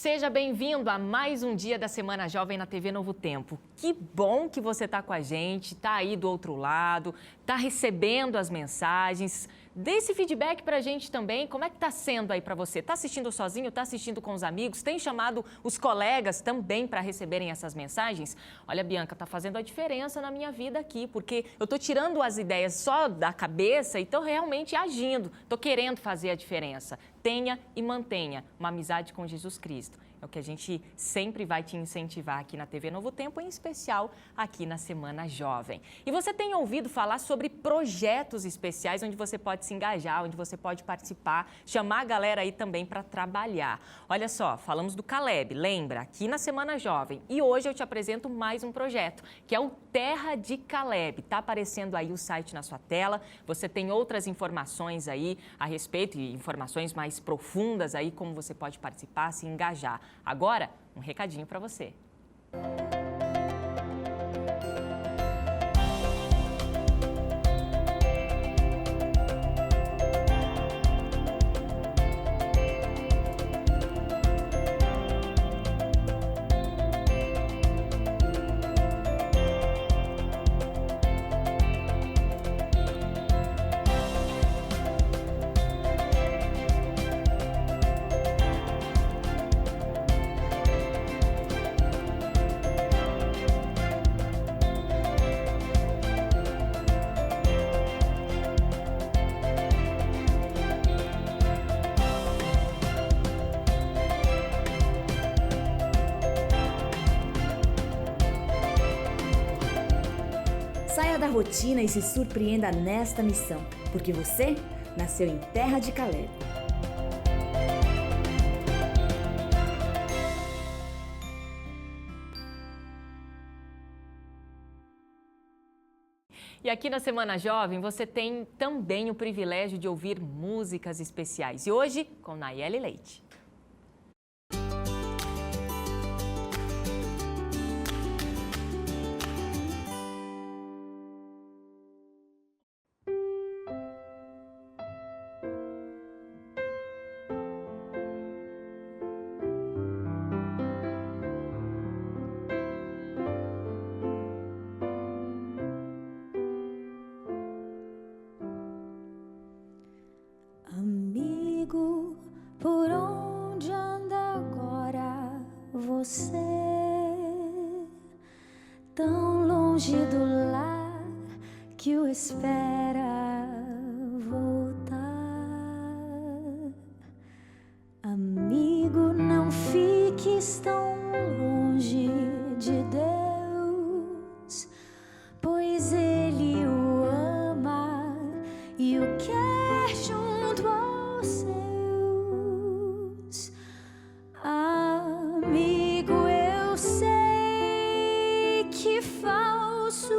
Seja bem-vindo a mais um dia da Semana Jovem na TV Novo Tempo. Que bom que você está com a gente, está aí do outro lado, está recebendo as mensagens. Dê esse feedback para a gente também, como é que está sendo aí para você? Está assistindo sozinho, está assistindo com os amigos? Tem chamado os colegas também para receberem essas mensagens? Olha, Bianca, está fazendo a diferença na minha vida aqui, porque eu estou tirando as ideias só da cabeça e estou realmente agindo, estou querendo fazer a diferença. Tenha e mantenha uma amizade com Jesus Cristo. É o que a gente sempre vai te incentivar aqui na TV Novo Tempo, em especial aqui na Semana Jovem. E você tem ouvido falar sobre projetos especiais onde você pode se engajar, onde você pode participar, chamar a galera aí também para trabalhar. Olha só, falamos do Caleb, lembra? Aqui na Semana Jovem. E hoje eu te apresento mais um projeto, que é o Terra de Caleb. Está aparecendo aí o site na sua tela. Você tem outras informações aí a respeito e informações mais profundas aí, como você pode participar, se engajar. Agora, um recadinho para você. Saia da rotina e se surpreenda nesta missão, porque você nasceu em Terra de Caleb. E aqui na Semana Jovem você tem também o privilégio de ouvir músicas especiais. E hoje com Nayeli Leite. Amigo, por onde anda agora você? Tão longe do lar que o espera voltar. Amigo, não fiques tão longe de Deus, pois Ele o ama e o quer junto aos seus. Amigo, eu sei que falsos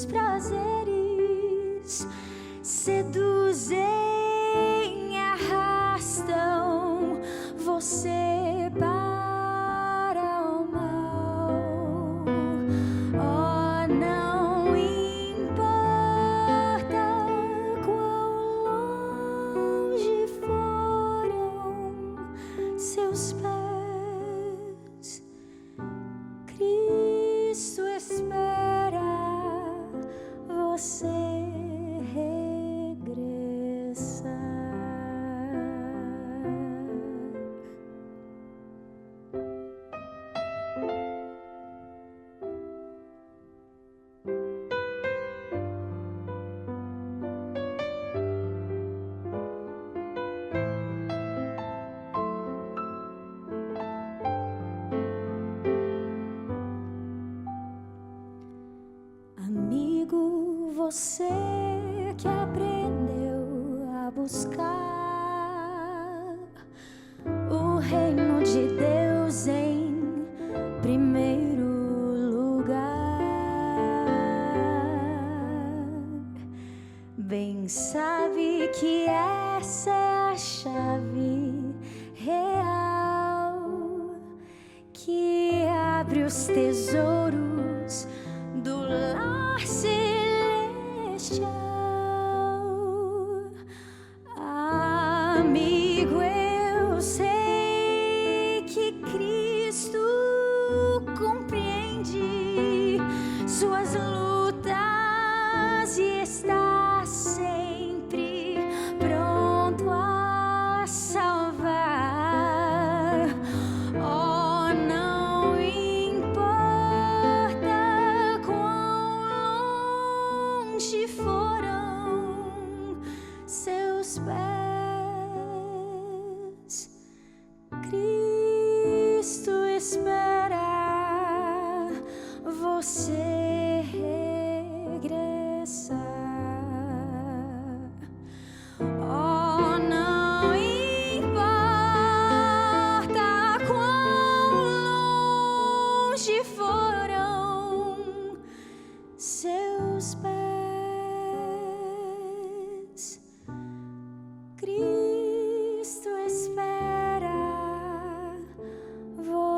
prazeres seduzem e arrastam você para o mal. Oh, não importa quão longe foram seus pés, Cristo espera você regressar. Amigo, você que aprendeu a buscar o reino de Deus em primeiro lugar, bem sabe que essa é a chave real que abre os tesouros do lar celestial. Amigo, eu sei que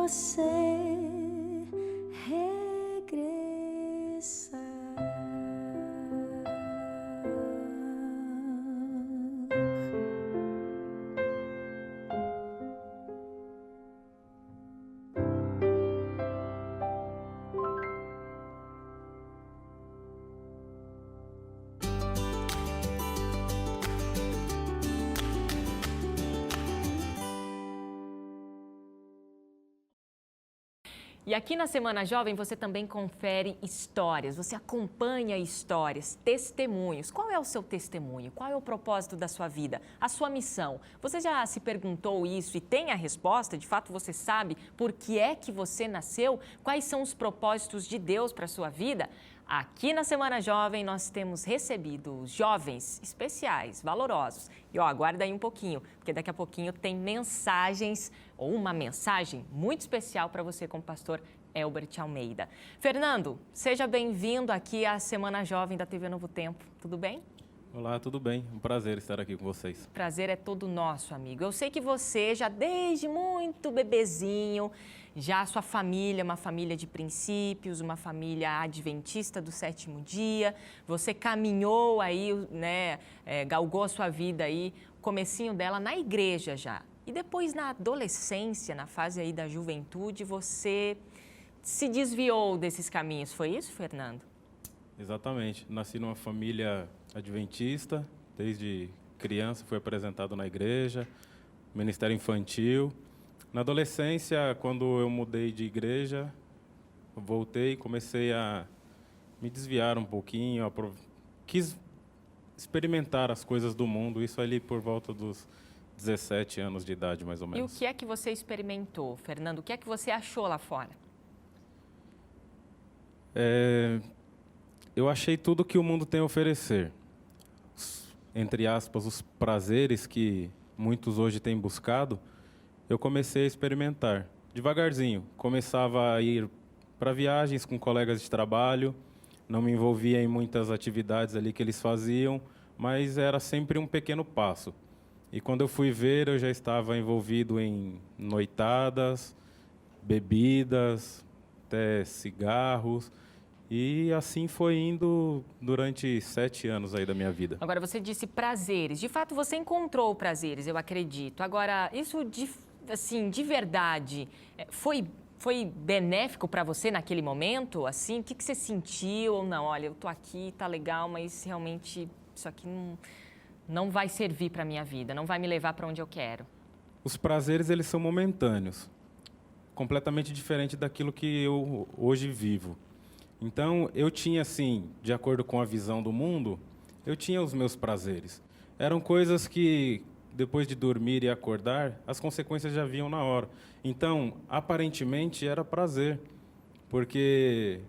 você regressar. E aqui na Semana Jovem você também confere histórias, você acompanha histórias, testemunhos. Qual é o seu testemunho? Qual é o propósito da sua vida? A sua missão? Você já se perguntou isso e tem a resposta? De fato você sabe por que é que você nasceu? Quais são os propósitos de Deus para a sua vida? Aqui na Semana Jovem nós temos recebido jovens especiais, valorosos. E aguarda aí um pouquinho, porque daqui a pouquinho tem mensagens, ou uma mensagem muito especial para você com o pastor Elbert Almeida. Fernando, seja bem-vindo aqui à Semana Jovem da TV Novo Tempo. Tudo bem? Olá, tudo bem? Um prazer estar aqui com vocês. Prazer é todo nosso, amigo. Eu sei que você já desde muito bebezinho, já a sua família, uma família de princípios, uma família adventista do sétimo dia. Você caminhou aí, né, galgou a sua vida aí, comecinho dela na igreja já. E depois na adolescência, na fase aí da juventude, você se desviou desses caminhos. Foi isso, Fernando? Exatamente. Nasci numa família adventista, desde criança fui apresentado na igreja, ministério infantil. Na adolescência, quando eu mudei de igreja, voltei e comecei a me desviar um pouquinho, quis experimentar as coisas do mundo, isso ali por volta dos 17 anos de idade, mais ou menos. E o que é que você experimentou, Fernando? O que é que você achou lá fora? Eu achei tudo que o mundo tem a oferecer. Entre aspas, os prazeres que muitos hoje têm buscado, eu comecei a experimentar. Devagarzinho, começava a ir para viagens com colegas de trabalho, não me envolvia em muitas atividades ali que eles faziam, mas era sempre um pequeno passo. E quando eu fui ver, eu já estava envolvido em noitadas, bebidas, até cigarros. E assim foi indo durante 7 anos aí da minha vida. Agora, você disse prazeres. De fato, você encontrou prazeres, eu acredito. Agora, isso de verdade, foi benéfico para você naquele momento? Assim, o que você sentiu ou não? Olha, eu tô aqui, tá legal, mas realmente isso aqui não vai servir para a minha vida, não vai me levar para onde eu quero. Os prazeres, eles são momentâneos, completamente diferente daquilo que eu hoje vivo. Então, eu tinha, assim, de acordo com a visão do mundo, eu tinha os meus prazeres. Eram coisas que, depois de dormir e acordar, as consequências já vinham na hora. Então, aparentemente, era prazer, porque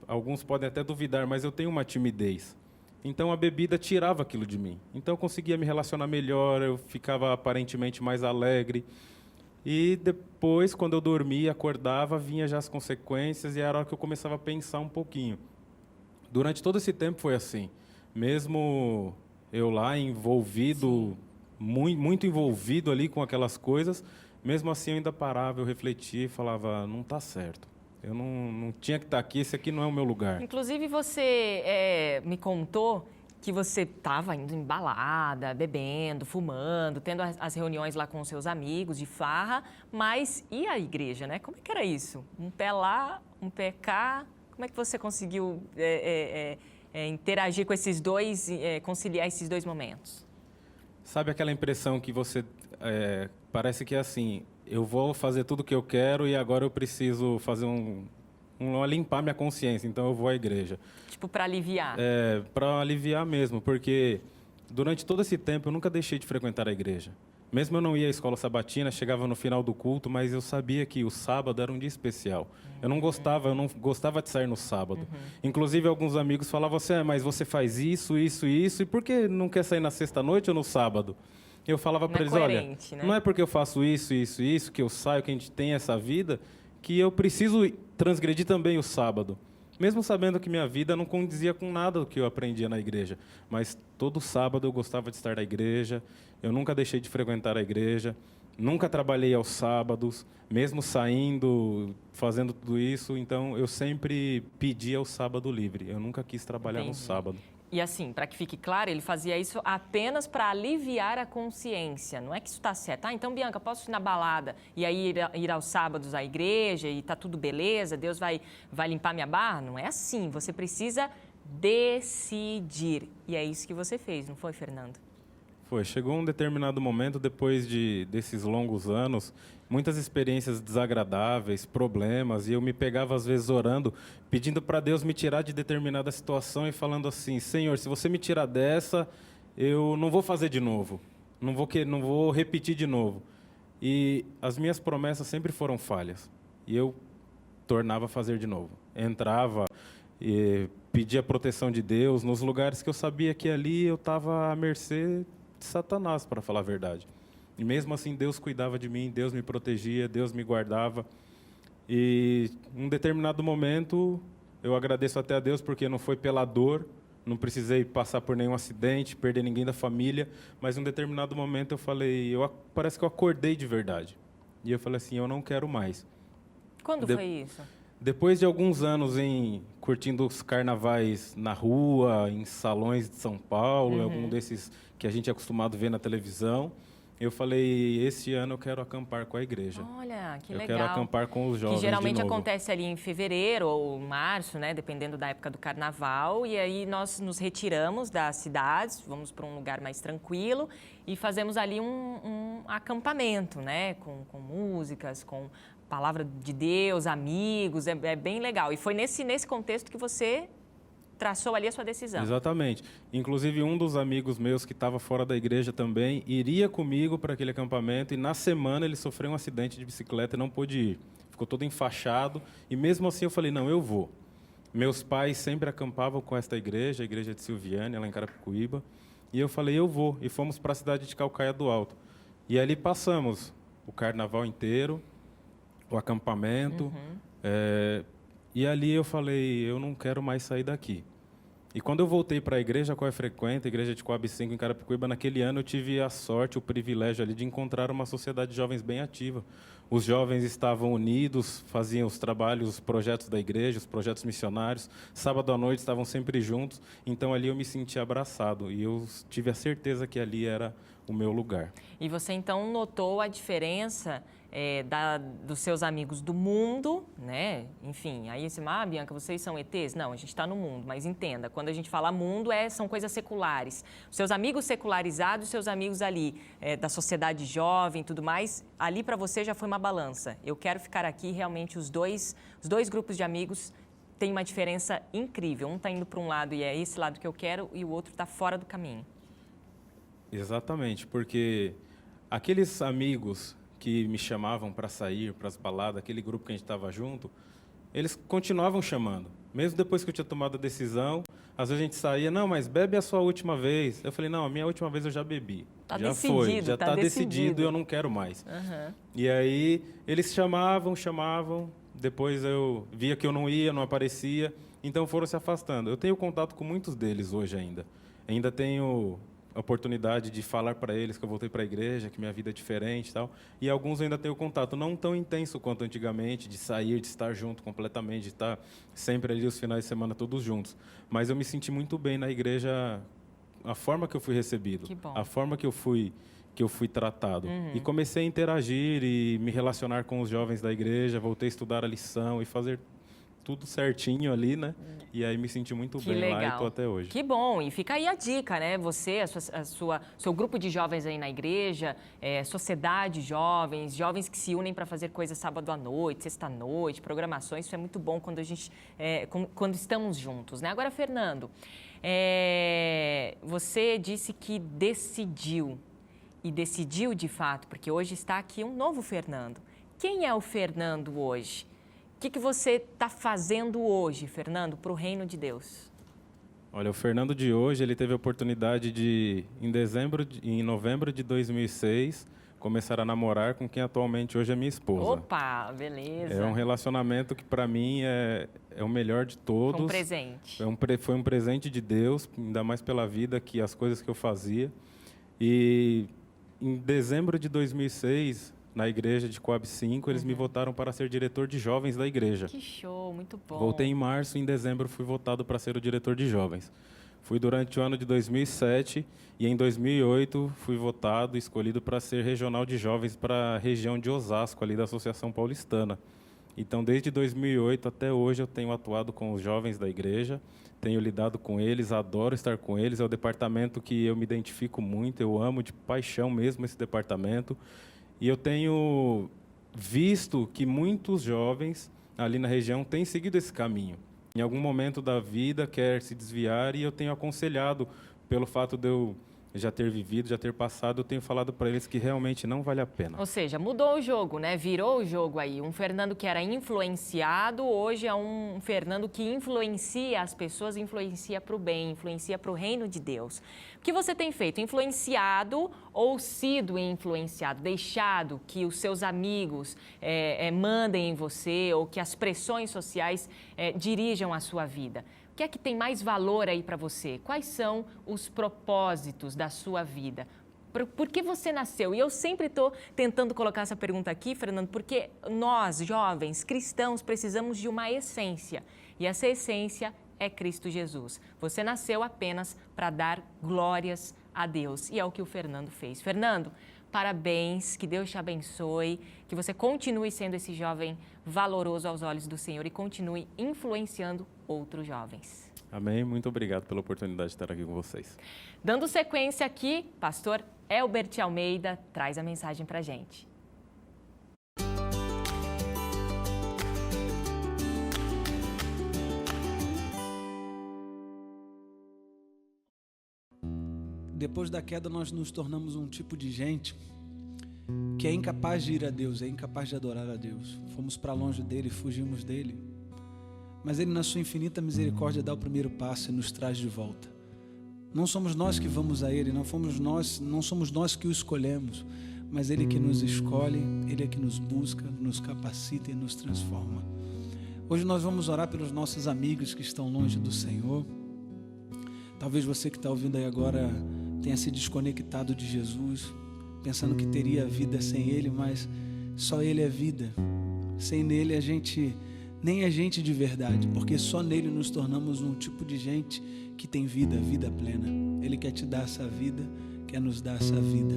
alguns podem até duvidar, mas eu tenho uma timidez. Então, a bebida tirava aquilo de mim. Então, eu conseguia me relacionar melhor, eu ficava aparentemente mais alegre. E depois, quando eu dormia, acordava, vinha já as consequências e era a hora que eu começava a pensar um pouquinho. Durante todo esse tempo foi assim. Mesmo eu lá envolvido, muito envolvido ali com aquelas coisas, mesmo assim eu ainda parava, eu refletia e falava, não está certo. Eu não tinha que estar aqui, esse aqui não é o meu lugar. Inclusive, você me contou que você estava indo em balada, bebendo, fumando, tendo as reuniões lá com os seus amigos de farra, mas e a igreja, né? Como é que era isso? Um pé lá, um pé cá? Como é que você conseguiu interagir com esses dois, conciliar esses dois momentos? Sabe aquela impressão que você... parece que é assim, eu vou fazer tudo o que eu quero e agora eu preciso fazer limpar minha consciência, então eu vou à igreja. Tipo, para aliviar? Para aliviar mesmo, porque durante todo esse tempo eu nunca deixei de frequentar a igreja. Mesmo eu não ia à escola sabatina, chegava no final do culto, mas eu sabia que o sábado era um dia especial. Eu não gostava de sair no sábado. Inclusive, alguns amigos falavam assim, mas você faz isso, isso e isso, e por que não quer sair na sexta-noite ou no sábado? Eu falava para eles, olha, né? Não é porque eu faço isso, isso e isso, que eu saio, que a gente tem essa vida, que eu preciso transgredir também o sábado. Mesmo sabendo que minha vida não condizia com nada do que eu aprendia na igreja. Mas todo sábado eu gostava de estar na igreja, eu nunca deixei de frequentar a igreja. Nunca trabalhei aos sábados, mesmo saindo, fazendo tudo isso. Então, eu sempre pedia o sábado livre. Eu nunca quis trabalhar no sábado. E assim, para que fique claro, ele fazia isso apenas para aliviar a consciência. Não é que isso está certo. Ah, então, Bianca, posso ir na balada e aí ir aos sábados à igreja e tá tudo beleza, Deus vai limpar minha barra? Não é assim. Você precisa decidir. E é isso que você fez, não foi, Fernando? Foi. Chegou um determinado momento, depois desses longos anos, muitas experiências desagradáveis, problemas, e eu me pegava às vezes orando, pedindo para Deus me tirar de determinada situação e falando assim: Senhor, se você me tirar dessa, eu não vou fazer de novo, não vou repetir de novo. E as minhas promessas sempre foram falhas, e eu tornava a fazer de novo. Entrava e pedia a proteção de Deus nos lugares que eu sabia que ali eu estava à mercê de Satanás, para falar a verdade. E mesmo assim, Deus cuidava de mim, Deus me protegia, Deus me guardava. E em um determinado momento, eu agradeço até a Deus, porque não foi pela dor, não precisei passar por nenhum acidente, perder ninguém da família, mas em um determinado momento eu falei, parece que eu acordei de verdade. E eu falei assim, eu não quero mais. Quando foi isso? Depois de alguns anos curtindo os carnavais na rua, em salões de São Paulo, algum desses que a gente é acostumado a ver na televisão, eu falei, esse ano eu quero acampar com a igreja. Olha, que legal. Eu quero acampar com os jovens que geralmente de novo. Acontece ali em fevereiro ou março, né, dependendo da época do carnaval, e aí nós nos retiramos das cidades, vamos para um lugar mais tranquilo e fazemos ali um acampamento, né, com músicas, com palavra de Deus, amigos, é bem legal. E foi nesse contexto que você traçou ali a sua decisão. Exatamente. Inclusive, um dos amigos meus que estava fora da igreja também iria comigo para aquele acampamento, e na semana ele sofreu um acidente de bicicleta e não pôde ir. Ficou todo enfaixado, e mesmo assim eu falei, não, eu vou. Meus pais sempre acampavam com esta igreja, a igreja de Silviânia, lá em Carapicuíba, e eu falei, eu vou. E fomos para a cidade de Calcaia do Alto. E ali passamos o carnaval inteiro, o acampamento, e ali eu falei, eu não quero mais sair daqui. E quando eu voltei para a igreja qual eu frequento, a igreja de Coab 5 em Carapicuíba, naquele ano eu tive a sorte, o privilégio ali de encontrar uma sociedade de jovens bem ativa. Os jovens estavam unidos, faziam os trabalhos, os projetos da igreja, os projetos missionários. Sábado à noite estavam sempre juntos, então ali eu me senti abraçado e eu tive a certeza que ali era o meu lugar. E você então notou a diferença dos seus amigos do mundo, né? Enfim, aí você fala, Bianca, vocês são ETs? Não, a gente está no mundo, mas entenda, quando a gente fala mundo, são coisas seculares. Os seus amigos secularizados, seus amigos ali da sociedade jovem e tudo mais, ali para você já foi uma balança. Eu quero ficar aqui, realmente os dois grupos de amigos têm uma diferença incrível. Um está indo para um lado e é esse lado que eu quero, e o outro está fora do caminho. Exatamente, porque aqueles amigos que me chamavam para sair, para as baladas, aquele grupo que a gente estava junto, eles continuavam chamando. Mesmo depois que eu tinha tomado a decisão, às vezes a gente saía, não, mas bebe a sua última vez. Eu falei, não, a minha última vez eu já bebi. Tá já decidido, foi, já está decidido, eu não quero mais. E aí eles chamavam, depois eu via que eu não ia, não aparecia, então foram se afastando. Eu tenho contato com muitos deles hoje ainda. Ainda tenho a oportunidade de falar para eles que eu voltei para a igreja, que minha vida é diferente e tal. E alguns eu ainda tenho contato, não tão intenso quanto antigamente, de sair, de estar junto completamente, de estar sempre ali os finais de semana todos juntos. Mas eu me senti muito bem na igreja, a forma que eu fui recebido, a forma que eu fui tratado. E comecei a interagir e me relacionar com os jovens da igreja, voltei a estudar a lição e fazer tudo certinho ali, né? E aí me senti muito bem lá e estou até hoje. Que bom! E fica aí a dica, né? Você, seu grupo de jovens aí na igreja, sociedade jovens, jovens que se unem para fazer coisas sábado à noite, sexta à noite, programações, isso é muito bom quando a gente, quando estamos juntos, né? Agora, Fernando, você disse que decidiu, e decidiu de fato, porque hoje está aqui um novo Fernando. Quem é o Fernando hoje? O que você está fazendo hoje, Fernando, para o reino de Deus? Olha, o Fernando de hoje, ele teve a oportunidade de, em novembro de 2006, começar a namorar com quem atualmente hoje é minha esposa. Opa, beleza. É um relacionamento que, para mim, é o melhor de todos. Foi um presente. Foi um presente de Deus, ainda mais pela vida, as coisas que eu fazia. E Em dezembro de 2006, na igreja de Coab 5, eles me votaram para ser diretor de jovens da igreja. Que show, muito bom. Voltei em março, em dezembro fui votado para ser o diretor de jovens. Fui durante o ano de 2007 e em 2008 fui votado e escolhido para ser regional de jovens para a região de Osasco, ali da Associação Paulistana. Então, desde 2008 até hoje, eu tenho atuado com os jovens da igreja, tenho lidado com eles, adoro estar com eles. É o departamento que eu me identifico muito, eu amo de paixão mesmo esse departamento. E eu tenho visto que muitos jovens ali na região têm seguido esse caminho. Em algum momento da vida quer se desviar e eu tenho aconselhado, pelo fato de eu já ter vivido, já ter passado, eu tenho falado para eles que realmente não vale a pena. Ou seja, mudou o jogo, né? Virou o jogo aí. Um Fernando que era influenciado, hoje é um Fernando que influencia as pessoas, influencia para o bem, influencia para o reino de Deus. O que você tem feito? Influenciado ou sido influenciado? Deixado que os seus amigos mandem em você ou que as pressões sociais dirijam a sua vida? O que é que tem mais valor aí para você? Quais são os propósitos da sua vida? Por que você nasceu? E eu sempre estou tentando colocar essa pergunta aqui, Fernando, porque nós, jovens, cristãos, precisamos de uma essência. E essa essência é Cristo Jesus. Você nasceu apenas para dar glórias a Deus. E é o que o Fernando fez. Fernando, parabéns, que Deus te abençoe, que você continue sendo esse jovem valoroso aos olhos do Senhor e continue influenciando outros jovens. Amém. Muito obrigado pela oportunidade de estar aqui com vocês. Dando sequência aqui, pastor Elbert Almeida traz a mensagem para a gente. Depois da queda, nós nos tornamos um tipo de gente que é incapaz de ir a Deus, é incapaz de adorar a Deus. Fomos para longe dele, fugimos dele. Mas ele, na sua infinita misericórdia, dá o primeiro passo e nos traz de volta. Não somos nós que vamos a ele, não somos nós que o escolhemos, mas ele que nos escolhe, ele é que nos busca, nos capacita e nos transforma. Hoje nós vamos orar pelos nossos amigos que estão longe do Senhor. Talvez você que está ouvindo aí agora tenha se desconectado de Jesus, pensando que teria vida sem Ele, mas só Ele é vida. Sem nele nem é gente de verdade, porque só nele nos tornamos um tipo de gente que tem vida plena. Ele quer te dar essa vida, quer nos dar essa vida.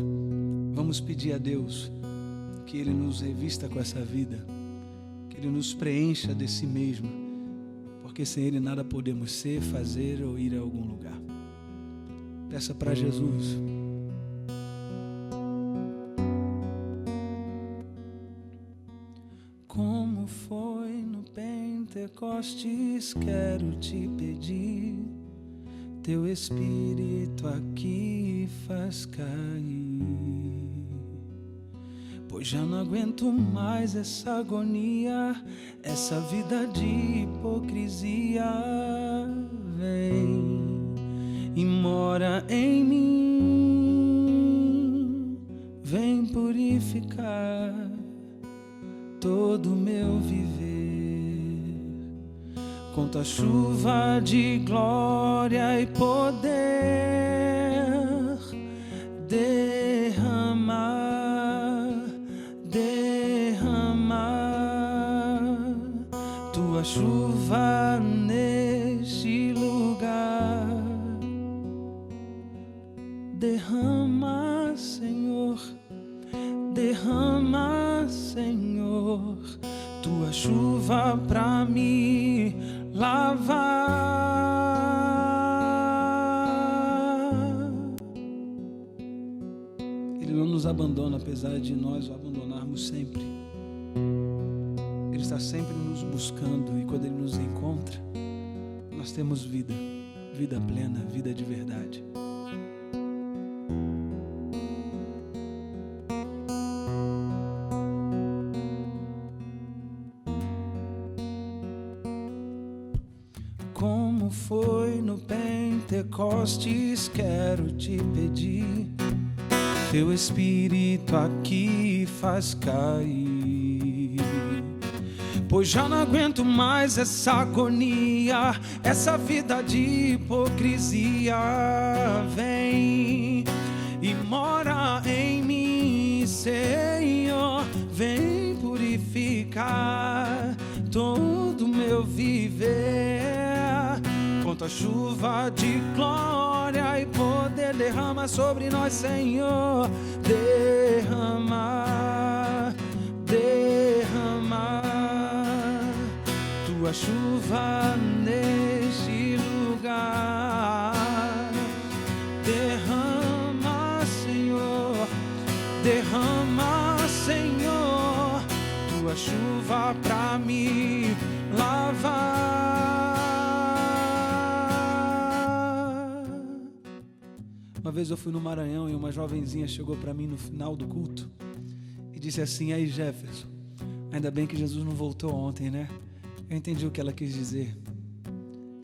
Vamos pedir a Deus que Ele nos revista com essa vida, que Ele nos preencha de si mesmo, porque sem Ele nada podemos ser, fazer ou ir a algum lugar. Peça para Jesus. Como foi no Pentecostes, quero te pedir, teu Espírito aqui faz cair, pois já não aguento mais essa agonia, essa vida de hipocrisia. Vem e mora em mim, vem purificar todo o meu viver, com tua chuva de glória e poder, derramar tua chuva neste lugar. Derrama, Senhor, derrama, Senhor, tua chuva pra me lavar. Ele não nos abandona, apesar de nós o abandonarmos sempre. Ele está sempre nos buscando e quando Ele nos encontra, nós temos vida plena, vida de verdade. Como foi no Pentecostes, quero te pedir, teu Espírito aqui faz cair, pois já não aguento mais essa agonia, essa vida de hipocrisia. Vem e mora em mim, Senhor, vem purificar todo meu viver. Com tua chuva de glória e poder, derrama sobre nós, Senhor. Derrama, derrama tua chuva neste lugar. Derrama, Senhor, derrama, Senhor, tua chuva pra me lavar. Uma vez eu fui no Maranhão e uma jovenzinha chegou para mim no final do culto e disse assim: aí, Jefferson, ainda bem que Jesus não voltou ontem, né? Eu entendi o que ela quis dizer.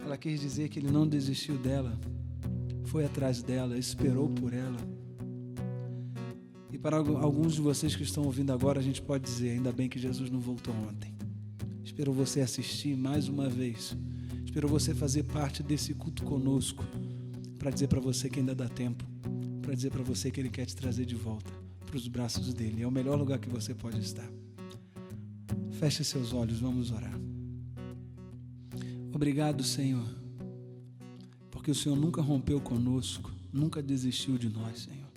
Ela quis dizer que ele não desistiu dela, foi atrás dela, esperou por ela. E para alguns de vocês que estão ouvindo agora, a gente pode dizer: ainda bem que Jesus não voltou ontem. Esperou você assistir mais uma vez, esperou você fazer parte desse culto conosco, para dizer para você que ainda dá tempo, para dizer para você que Ele quer te trazer de volta para os braços dEle. É o melhor lugar que você pode estar. Feche seus olhos, vamos orar. Obrigado, Senhor, porque o Senhor nunca rompeu conosco, nunca desistiu de nós, Senhor.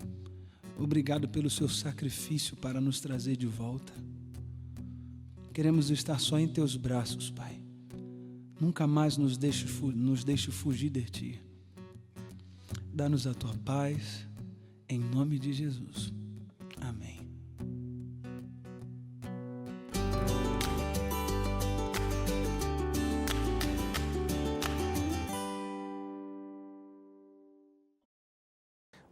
Obrigado pelo seu sacrifício para nos trazer de volta. Queremos estar só em teus braços, Pai. Nunca mais nos deixe fugir de ti. Dá-nos a tua paz, em nome de Jesus. Amém.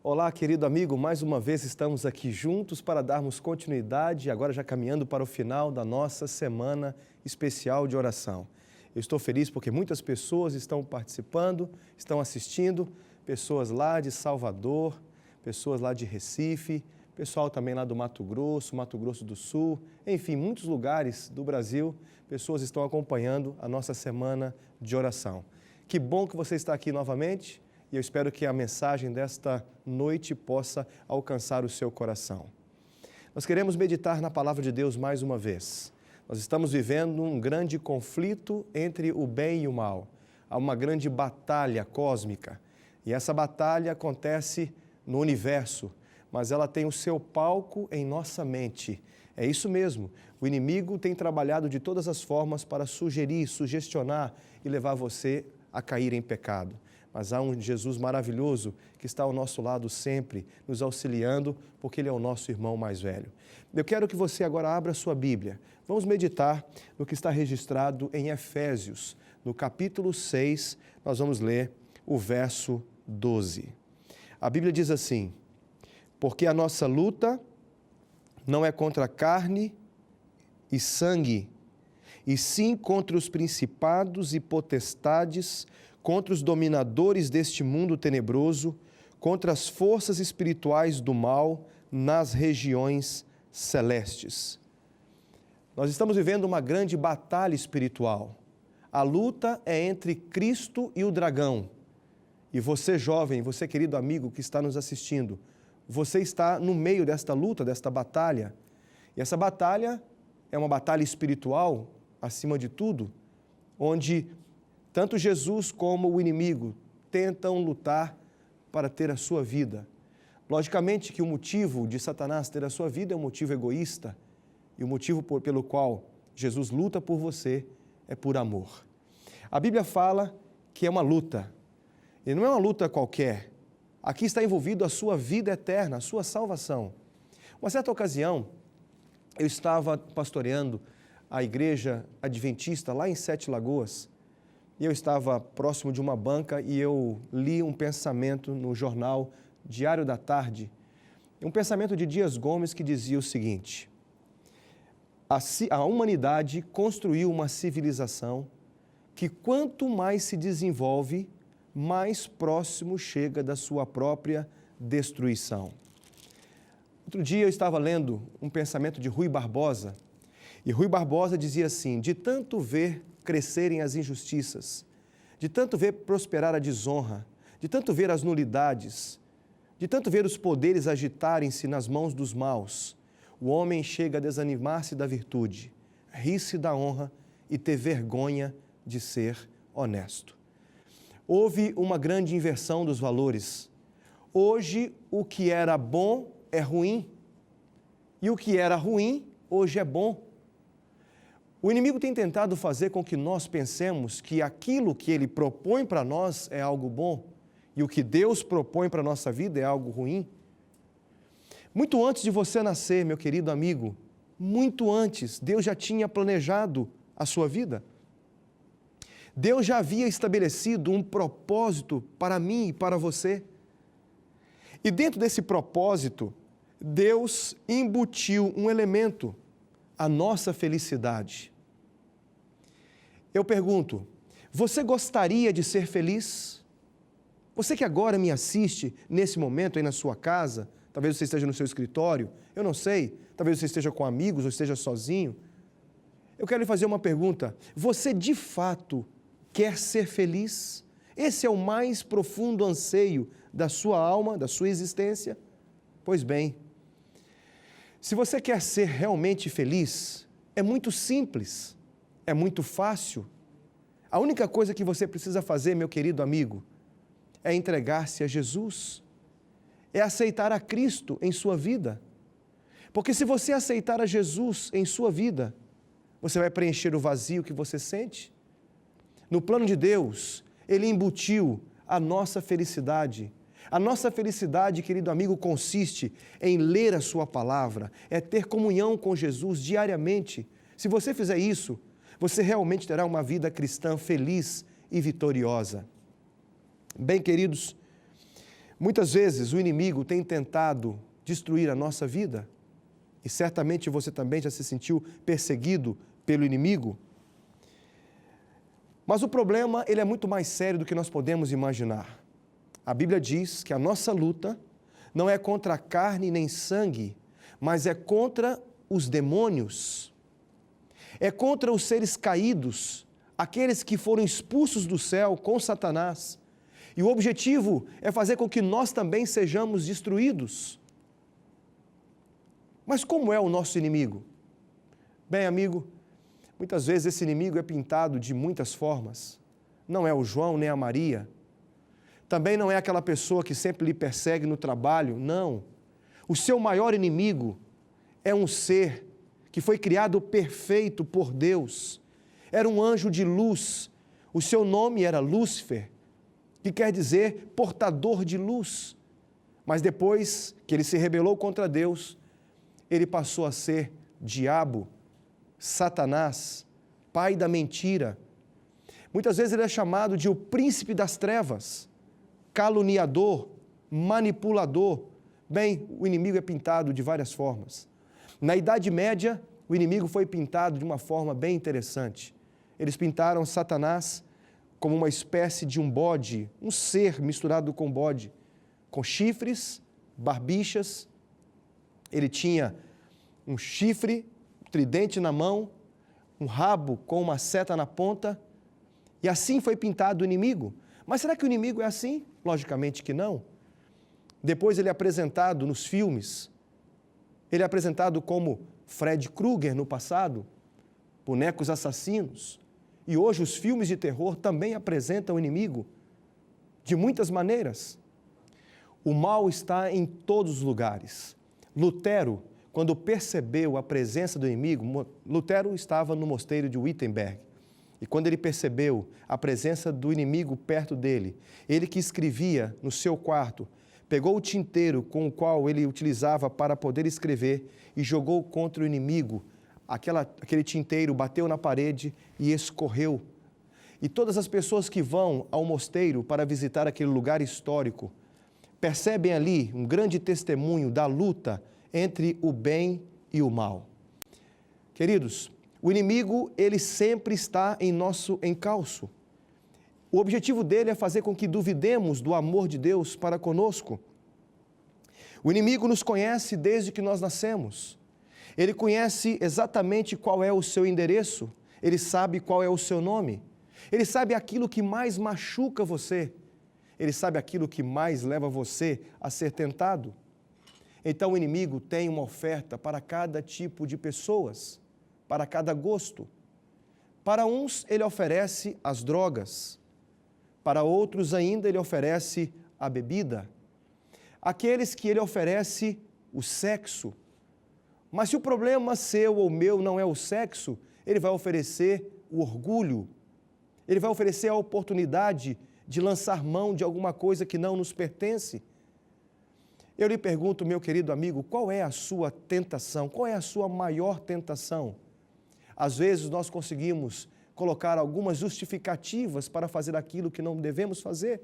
Olá, querido amigo, mais uma vez estamos aqui juntos para darmos continuidade, agora já caminhando para o final da nossa semana especial de oração. Eu estou feliz porque muitas pessoas estão participando, estão assistindo, pessoas lá de Salvador, pessoas lá de Recife, pessoal também lá do Mato Grosso do Sul, enfim, muitos lugares do Brasil, pessoas estão acompanhando a nossa semana de oração. Que bom que você está aqui novamente e eu espero que a mensagem desta noite possa alcançar o seu coração. Nós queremos meditar na palavra de Deus mais uma vez. Nós estamos vivendo um grande conflito entre o bem e o mal. Há uma grande batalha cósmica. E essa batalha acontece no universo, mas ela tem o seu palco em nossa mente. É isso mesmo, o inimigo tem trabalhado de todas as formas para sugerir, sugestionar e levar você a cair em pecado. Mas há um Jesus maravilhoso que está ao nosso lado sempre, nos auxiliando, porque Ele é o nosso irmão mais velho. Eu quero que você agora abra a sua Bíblia. Vamos meditar no que está registrado em Efésios, no capítulo 6, nós vamos ler o verso 12. A Bíblia diz assim: porque a nossa luta não é contra carne e sangue, e sim contra os principados e potestades, contra os dominadores deste mundo tenebroso, contra as forças espirituais do mal nas regiões celestes. Nós estamos vivendo uma grande batalha espiritual. A luta é entre Cristo e o dragão. E você, jovem, você, querido amigo que está nos assistindo, você está no meio desta luta, desta batalha. E essa batalha é uma batalha espiritual, acima de tudo, onde tanto Jesus como o inimigo tentam lutar para ter a sua vida. Logicamente que o motivo de Satanás ter a sua vida é um motivo egoísta, e o motivo pelo qual Jesus luta por você é por amor. A Bíblia fala que é uma luta, e não é uma luta qualquer. Aqui está envolvido a sua vida eterna, a sua salvação. Uma certa ocasião, eu estava pastoreando a igreja adventista lá em Sete Lagoas, e eu estava próximo de uma banca e eu li um pensamento no jornal Diário da Tarde, um pensamento de Dias Gomes que dizia o seguinte: a humanidade construiu uma civilização que quanto mais se desenvolve, mais próximo chega da sua própria destruição. Outro dia eu estava lendo um pensamento de Rui Barbosa, e Rui Barbosa dizia assim: de tanto ver crescerem as injustiças, de tanto ver prosperar a desonra, de tanto ver as nulidades, de tanto ver os poderes agitarem-se nas mãos dos maus, o homem chega a desanimar-se da virtude, rir-se da honra e ter vergonha de ser honesto. Houve uma grande inversão dos valores. Hoje, o que era bom é ruim, e o que era ruim, hoje é bom. O inimigo tem tentado fazer com que nós pensemos que aquilo que ele propõe para nós é algo bom, e o que Deus propõe para a nossa vida é algo ruim. Muito antes de você nascer, meu querido amigo, muito antes, Deus já tinha planejado a sua vida. Deus já havia estabelecido um propósito para mim e para você. E dentro desse propósito, Deus embutiu um elemento, a nossa felicidade. Eu pergunto, você gostaria de ser feliz? Você que agora me assiste nesse momento aí na sua casa, talvez você esteja no seu escritório, eu não sei, talvez você esteja com amigos ou esteja sozinho. Eu quero lhe fazer uma pergunta. Você de fato quer ser feliz? Esse é o mais profundo anseio da sua alma, da sua existência? Pois bem, se você quer ser realmente feliz, é muito simples, é muito fácil. A única coisa que você precisa fazer, meu querido amigo, é entregar-se a Jesus, é aceitar a Cristo em sua vida. Porque se você aceitar a Jesus em sua vida, você vai preencher o vazio que você sente. No plano de Deus, Ele embutiu a nossa felicidade. A nossa felicidade, querido amigo, consiste em ler a sua palavra, é ter comunhão com Jesus diariamente. Se você fizer isso, você realmente terá uma vida cristã feliz e vitoriosa. Bem, queridos, muitas vezes o inimigo tem tentado destruir a nossa vida, e certamente você também já se sentiu perseguido pelo inimigo. Mas o problema, ele é muito mais sério do que nós podemos imaginar. A Bíblia diz que a nossa luta não é contra a carne nem sangue, mas é contra os demônios. É contra os seres caídos, aqueles que foram expulsos do céu com Satanás. E o objetivo é fazer com que nós também sejamos destruídos. Mas como é o nosso inimigo? Bem, amigo, muitas vezes esse inimigo é pintado de muitas formas. Não é o João nem a Maria. Também não é aquela pessoa que sempre lhe persegue no trabalho, não. O seu maior inimigo é um ser que foi criado perfeito por Deus. Era um anjo de luz. O seu nome era Lúcifer, que quer dizer portador de luz. Mas depois que ele se rebelou contra Deus, ele passou a ser diabo, Satanás, pai da mentira. Muitas vezes ele é chamado de o príncipe das trevas, caluniador, manipulador. Bem, o inimigo é pintado de várias formas. Na Idade Média, o inimigo foi pintado de uma forma bem interessante. Eles pintaram Satanás como uma espécie de um bode, um ser misturado com bode, com chifres, barbichas. Ele tinha um chifre, um tridente na mão, um rabo com uma seta na ponta, e assim foi pintado o inimigo. Mas será que o inimigo é assim? Logicamente que não. Depois ele é apresentado nos filmes, ele é apresentado como Fred Krueger no passado, bonecos assassinos, e hoje os filmes de terror também apresentam o inimigo de muitas maneiras. O mal está em todos os lugares. Lutero, quando percebeu a presença do inimigo, Lutero estava no mosteiro de Wittenberg. E quando ele percebeu a presença do inimigo perto dele, ele que escrevia no seu quarto, pegou o tinteiro com o qual ele utilizava para poder escrever e jogou contra o inimigo. Aquele tinteiro bateu na parede e escorreu. E todas as pessoas que vão ao mosteiro para visitar aquele lugar histórico, percebem ali um grande testemunho da luta entre o bem e o mal. Queridos, o inimigo, ele sempre está em nosso encalço. O objetivo dele é fazer com que duvidemos do amor de Deus para conosco. O inimigo nos conhece desde que nós nascemos. Ele conhece exatamente qual é o seu endereço, ele sabe qual é o seu nome, ele sabe aquilo que mais machuca você, ele sabe aquilo que mais leva você a ser tentado. Então o inimigo tem uma oferta para cada tipo de pessoas, para cada gosto. Para uns ele oferece as drogas, para outros ainda ele oferece a bebida. Aqueles que ele oferece o sexo. Mas se o problema seu ou meu não é o sexo, ele vai oferecer o orgulho. Ele vai oferecer a oportunidade de lançar mão de alguma coisa que não nos pertence. Eu lhe pergunto, meu querido amigo, qual é a sua tentação? Qual é a sua maior tentação? Às vezes nós conseguimos colocar algumas justificativas para fazer aquilo que não devemos fazer.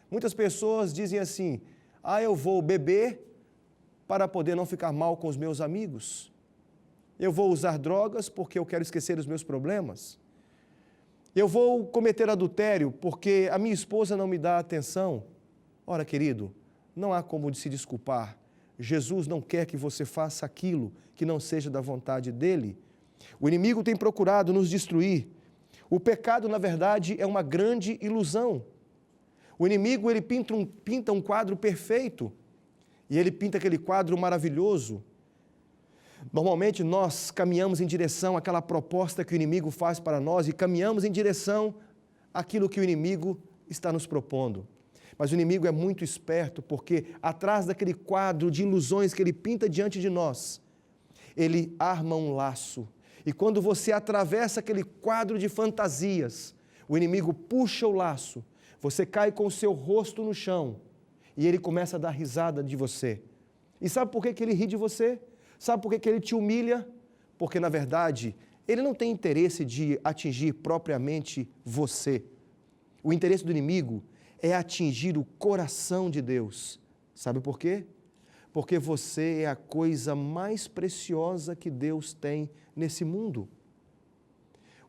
Muitas pessoas dizem assim: eu vou beber para poder não ficar mal com os meus amigos. Eu vou usar drogas porque eu quero esquecer os meus problemas. Eu vou cometer adultério porque a minha esposa não me dá atenção. Ora, querido, não há como se desculpar. Jesus não quer que você faça aquilo que não seja da vontade dele. O inimigo tem procurado nos destruir. O pecado, na verdade, é uma grande ilusão. O inimigo, ele pinta um quadro perfeito. E ele pinta aquele quadro maravilhoso. Normalmente nós caminhamos em direção àquela proposta que o inimigo faz para nós e caminhamos em direção àquilo que o inimigo está nos propondo. Mas o inimigo é muito esperto porque atrás daquele quadro de ilusões que ele pinta diante de nós, ele arma um laço. E quando você atravessa aquele quadro de fantasias, o inimigo puxa o laço, você cai com o seu rosto no chão e ele começa a dar risada de você. E sabe por que ele ri de você? Sabe por que ele te humilha? Porque, na verdade, ele não tem interesse de atingir propriamente você. O interesse do inimigo é atingir o coração de Deus. Sabe por quê? Porque você é a coisa mais preciosa que Deus tem nesse mundo.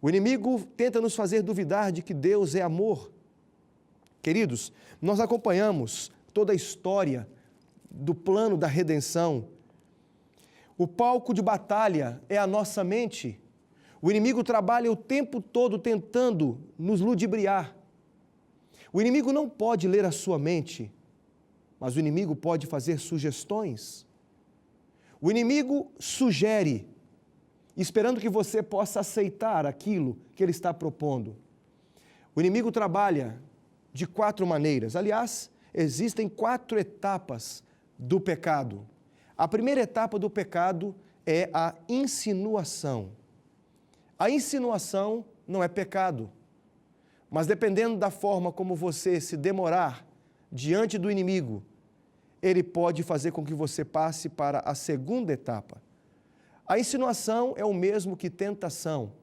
O inimigo tenta nos fazer duvidar de que Deus é amor. Queridos, nós acompanhamos toda a história do plano da redenção. O palco de batalha é a nossa mente. O inimigo trabalha o tempo todo tentando nos ludibriar. O inimigo não pode ler a sua mente, mas o inimigo pode fazer sugestões. O inimigo sugere, esperando que você possa aceitar aquilo que ele está propondo. O inimigo trabalha de 4 maneiras. Aliás, existem 4 etapas do pecado. A primeira etapa do pecado é a insinuação. A insinuação não é pecado, mas dependendo da forma como você se demorar diante do inimigo, ele pode fazer com que você passe para a segunda etapa. A insinuação é o mesmo que tentação.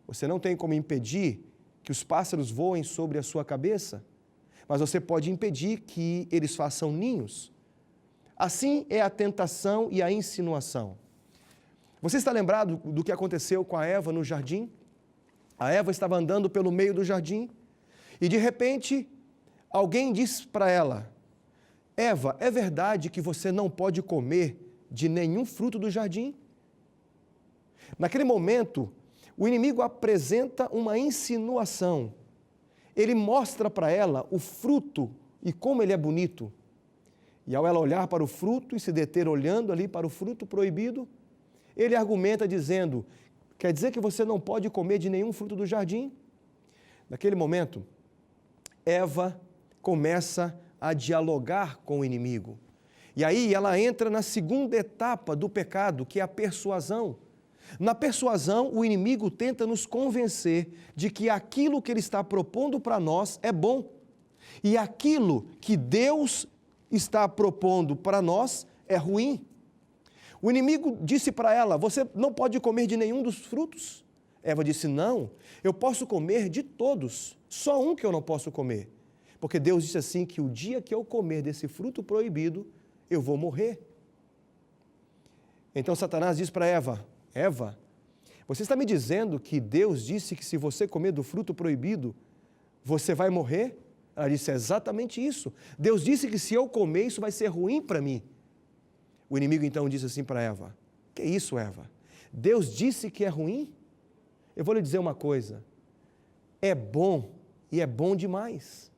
Você não tem como impedir que os pássaros voem sobre a sua cabeça, mas você pode impedir que eles façam ninhos. Assim é a tentação e a insinuação. Você está lembrado do que aconteceu com a Eva no jardim? A Eva estava andando pelo meio do jardim e, de repente, alguém disse para ela: Eva, é verdade que você não pode comer de nenhum fruto do jardim? Naquele momento, o inimigo apresenta uma insinuação. Ele mostra para ela o fruto e como ele é bonito. E ao ela olhar para o fruto e se deter olhando ali para o fruto proibido, ele argumenta dizendo: quer dizer que você não pode comer de nenhum fruto do jardim? Naquele momento, Eva começa a dialogar com o inimigo. E aí ela entra na segunda etapa do pecado, que é a persuasão. Na persuasão, o inimigo tenta nos convencer de que aquilo que ele está propondo para nós é bom. E aquilo que Deus está propondo para nós é ruim. O inimigo disse para ela: você não pode comer de nenhum dos frutos. Eva disse: não, eu posso comer de todos, só um que eu não posso comer. Porque Deus disse assim que o dia que eu comer desse fruto proibido, eu vou morrer. Então Satanás diz para Eva: Eva, você está me dizendo que Deus disse que se você comer do fruto proibido, você vai morrer? Ela disse: é exatamente isso. Deus disse que se eu comer, isso vai ser ruim para mim. O inimigo então disse assim para Eva: que isso, Eva? Deus disse que é ruim? Eu vou lhe dizer uma coisa: é bom e é bom demais.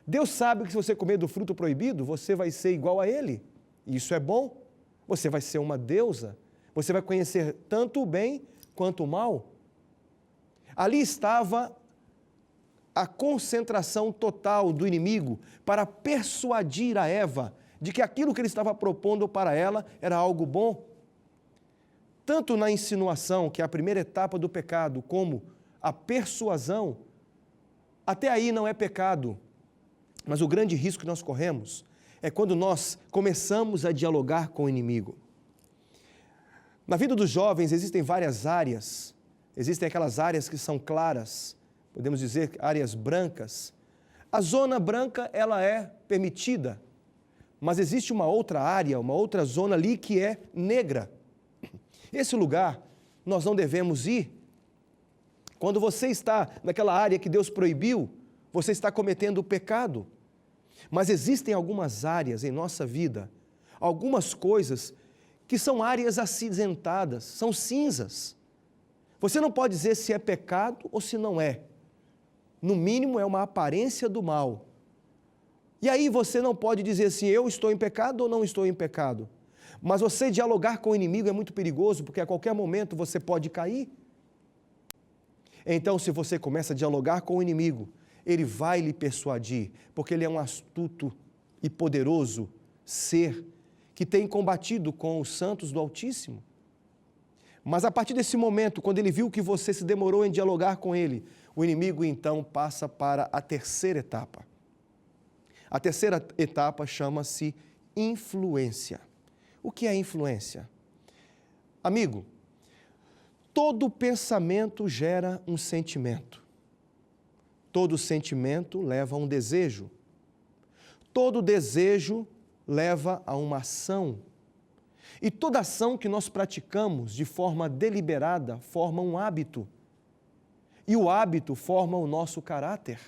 Deus sabe que se você comer do fruto proibido, você vai ser igual a Ele. E isso é bom. Você vai ser uma deusa. Você vai conhecer tanto o bem quanto o mal. Ali estava a concentração total do inimigo para persuadir a Eva de que aquilo que ele estava propondo para ela era algo bom. Tanto na insinuação, que é a primeira etapa do pecado, como a persuasão, até aí não é pecado. Mas o grande risco que nós corremos é quando nós começamos a dialogar com o inimigo. Na vida dos jovens existem várias áreas. Existem aquelas áreas que são claras, podemos dizer áreas brancas. A zona branca, ela é permitida, mas existe uma outra área, uma outra zona ali que é negra. Esse lugar nós não devemos ir. Quando você está naquela área que Deus proibiu, você está cometendo o pecado. Mas existem algumas áreas em nossa vida, algumas coisas que são áreas acinzentadas, são cinzas. Você não pode dizer se é pecado ou se não é. No mínimo é uma aparência do mal. E aí você não pode dizer assim, eu estou em pecado ou não estou em pecado. Mas você dialogar com o inimigo é muito perigoso, porque a qualquer momento você pode cair. Então, se você começa a dialogar com o inimigo, ele vai lhe persuadir, porque ele é um astuto e poderoso ser que tem combatido com os santos do Altíssimo. Mas a partir desse momento, quando ele viu que você se demorou em dialogar com ele, o inimigo então passa para a terceira etapa. A terceira etapa chama-se influência. O que é influência? Amigo, todo pensamento gera um sentimento. Todo sentimento leva a um desejo. Todo desejo leva a uma ação. E toda ação que nós praticamos de forma deliberada forma um hábito. E o hábito forma o nosso caráter.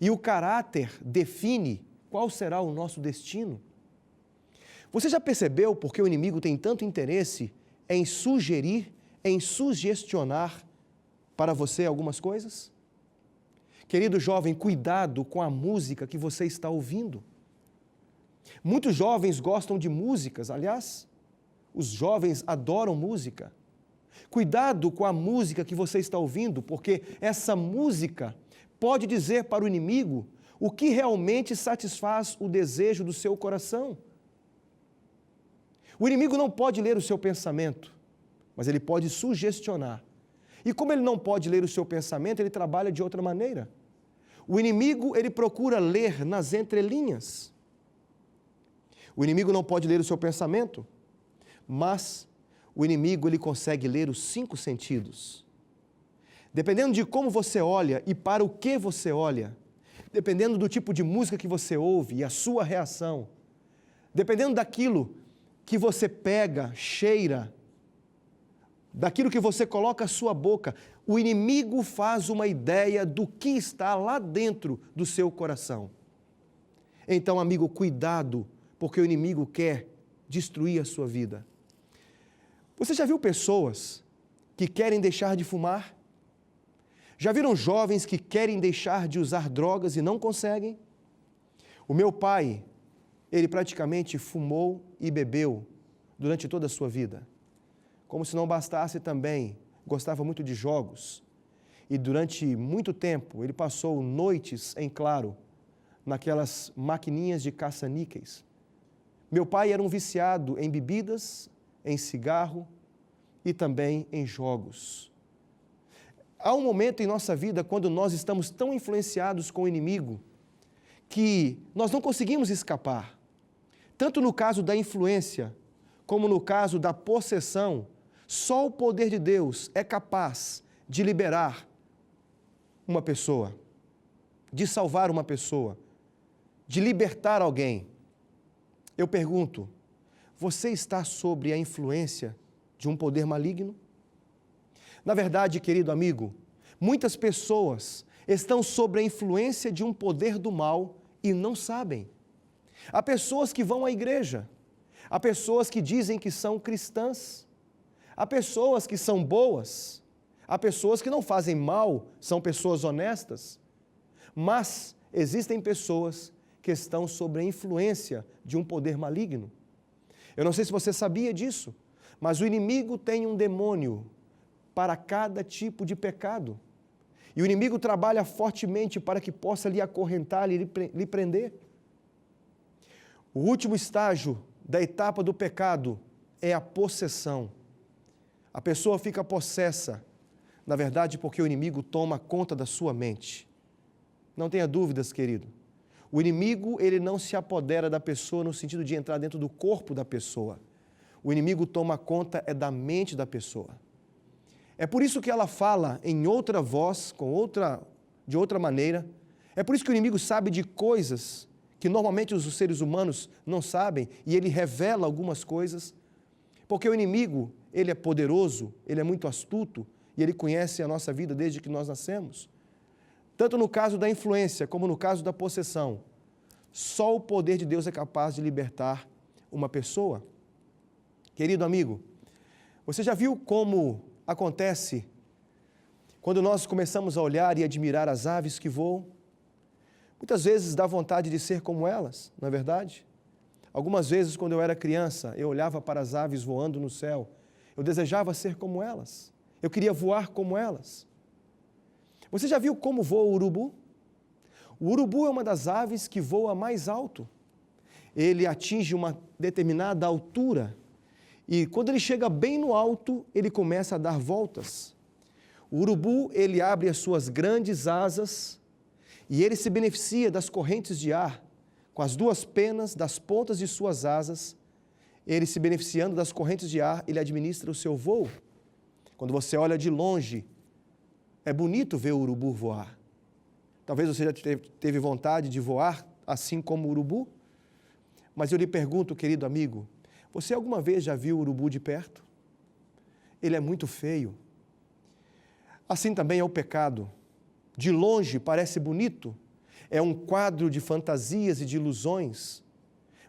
E o caráter define qual será o nosso destino. Você já percebeu por que o inimigo tem tanto interesse em sugerir, em sugestionar para você algumas coisas? Querido jovem, cuidado com a música que você está ouvindo. Muitos jovens gostam de músicas, aliás, os jovens adoram música. Cuidado com a música que você está ouvindo, porque essa música pode dizer para o inimigo o que realmente satisfaz o desejo do seu coração. O inimigo não pode ler o seu pensamento, mas ele pode sugestionar. E como ele não pode ler o seu pensamento, ele trabalha de outra maneira. O inimigo, ele procura ler nas entrelinhas. O inimigo não pode ler o seu pensamento, mas o inimigo, ele consegue ler os 5 sentidos. Dependendo de como você olha e para o que você olha, dependendo do tipo de música que você ouve e a sua reação, dependendo daquilo que você pega, cheira, daquilo que você coloca à sua boca, o inimigo faz uma ideia do que está lá dentro do seu coração. Então, amigo, cuidado, porque o inimigo quer destruir a sua vida. Você já viu pessoas que querem deixar de fumar? Já viram jovens que querem deixar de usar drogas e não conseguem? O meu pai, ele praticamente fumou e bebeu durante toda a sua vida. Como se não bastasse também, gostava muito de jogos. E durante muito tempo, ele passou noites em claro, naquelas maquininhas de caça-níqueis. Meu pai era um viciado em bebidas, em cigarro e também em jogos. Há um momento em nossa vida quando nós estamos tão influenciados com o inimigo que nós não conseguimos escapar. Tanto no caso da influência, como no caso da possessão, só o poder de Deus é capaz de liberar uma pessoa, de salvar uma pessoa, de libertar alguém. Eu pergunto, você está sob a influência de um poder maligno? Na verdade, querido amigo, muitas pessoas estão sob a influência de um poder do mal e não sabem. Há pessoas que vão à igreja, há pessoas que dizem que são cristãs, há pessoas que são boas, há pessoas que não fazem mal, são pessoas honestas, mas existem pessoas questão sobre a influência de um poder maligno. Eu não sei se você sabia disso, mas o inimigo tem um demônio para cada tipo de pecado. E o inimigo trabalha fortemente para que possa lhe acorrentar e lhe prender. O último estágio da etapa do pecado é a possessão. A pessoa fica possessa, na verdade, porque o inimigo toma conta da sua mente. Não tenha dúvidas, querido. O inimigo, ele não se apodera da pessoa no sentido de entrar dentro do corpo da pessoa. O inimigo toma conta é da mente da pessoa. É por isso que ela fala em outra voz, de outra maneira. É por isso que o inimigo sabe de coisas que normalmente os seres humanos não sabem, e ele revela algumas coisas, porque o inimigo, ele é poderoso, ele é muito astuto, e ele conhece a nossa vida desde que nós nascemos. Tanto no caso da influência, como no caso da possessão, só o poder de Deus é capaz de libertar uma pessoa. Querido amigo, você já viu como acontece quando nós começamos a olhar e admirar as aves que voam? Muitas vezes dá vontade de ser como elas, não é verdade? Algumas vezes, quando eu era criança, eu olhava para as aves voando no céu. Eu desejava ser como elas. Eu queria voar como elas. Você já viu como voa o urubu? O urubu é uma das aves que voa mais alto. Ele atinge uma determinada altura e quando ele chega bem no alto, ele começa a dar voltas. O urubu, ele abre as suas grandes asas e ele se beneficia das correntes de ar. Com as duas penas das pontas de suas asas, ele se beneficiando das correntes de ar, ele administra o seu voo. Quando você olha de longe, é bonito ver o urubu voar. Talvez você já teve vontade de voar assim como o urubu, mas eu lhe pergunto, querido amigo, você alguma vez já viu o urubu de perto? Ele é muito feio. Assim também é o pecado. De longe parece bonito, é um quadro de fantasias e de ilusões.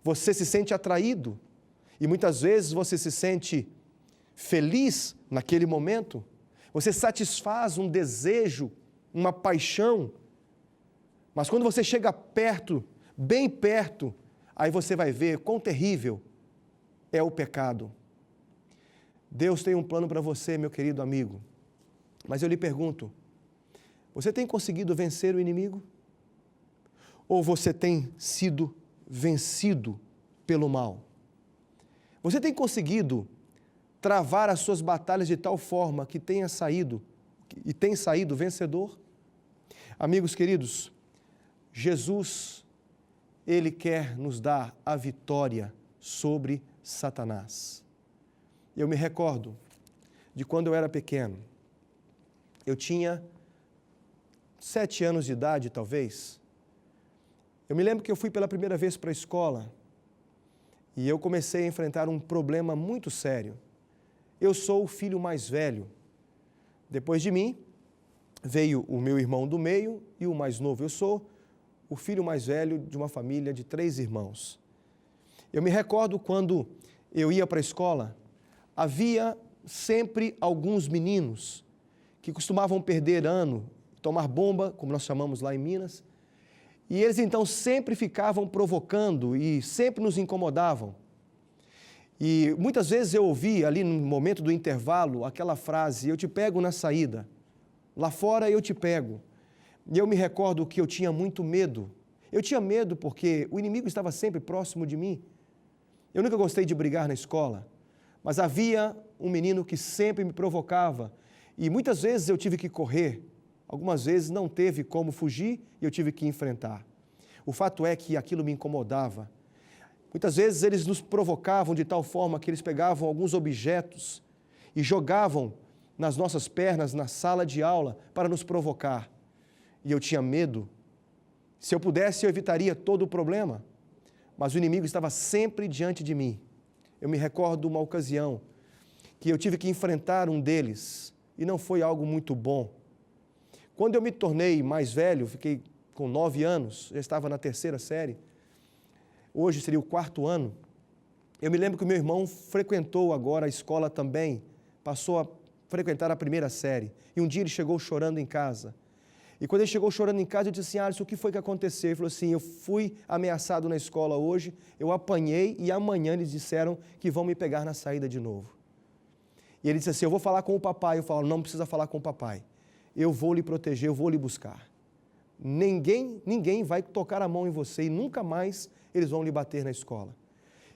Você se sente atraído e muitas vezes você se sente feliz naquele momento. Você satisfaz um desejo, uma paixão. Mas quando você chega perto, bem perto, aí você vai ver quão terrível é o pecado. Deus tem um plano para você, meu querido amigo. Mas eu lhe pergunto, você tem conseguido vencer o inimigo? Ou você tem sido vencido pelo mal? Você tem conseguido travar as suas batalhas de tal forma que tem saído vencedor? Amigos queridos, Jesus, Ele quer nos dar a vitória sobre Satanás. Eu me recordo de quando eu era pequeno. Eu tinha 7 anos de idade, talvez. Eu me lembro que eu fui pela primeira vez para a escola e eu comecei a enfrentar um problema muito sério. Eu sou o filho mais velho. Depois de mim, veio o meu irmão do meio e o mais novo. Eu sou o filho mais velho de uma família de 3 irmãos. Eu me recordo quando eu ia para a escola, havia sempre alguns meninos que costumavam perder ano, tomar bomba, como nós chamamos lá em Minas, e eles então sempre ficavam provocando e sempre nos incomodavam. E muitas vezes eu ouvi ali no momento do intervalo aquela frase, eu te pego na saída, lá fora eu te pego. E eu me recordo que eu tinha muito medo. Eu tinha medo porque o inimigo estava sempre próximo de mim. Eu nunca gostei de brigar na escola, mas havia um menino que sempre me provocava e muitas vezes eu tive que correr, algumas vezes não teve como fugir e eu tive que enfrentar. O fato é que aquilo me incomodava. Muitas vezes eles nos provocavam de tal forma que eles pegavam alguns objetos e jogavam nas nossas pernas, na sala de aula, para nos provocar. E eu tinha medo. Se eu pudesse, eu evitaria todo o problema. Mas o inimigo estava sempre diante de mim. Eu me recordo de uma ocasião que eu tive que enfrentar um deles e não foi algo muito bom. Quando eu me tornei mais velho, fiquei com 9 anos, já estava na 3ª série, hoje seria o 4º ano, eu me lembro que o meu irmão frequentou agora a escola também, passou a frequentar a 1ª série, e um dia ele chegou chorando em casa. E quando ele chegou chorando em casa, eu disse assim, Alisson, o que foi que aconteceu? Ele falou assim, eu fui ameaçado na escola hoje, eu apanhei e amanhã eles disseram que vão me pegar na saída de novo. E ele disse assim, eu vou falar com o papai. Eu falo, não precisa falar com o papai. Eu vou lhe proteger, eu vou lhe buscar. Ninguém vai tocar a mão em você e nunca mais eles vão lhe bater na escola.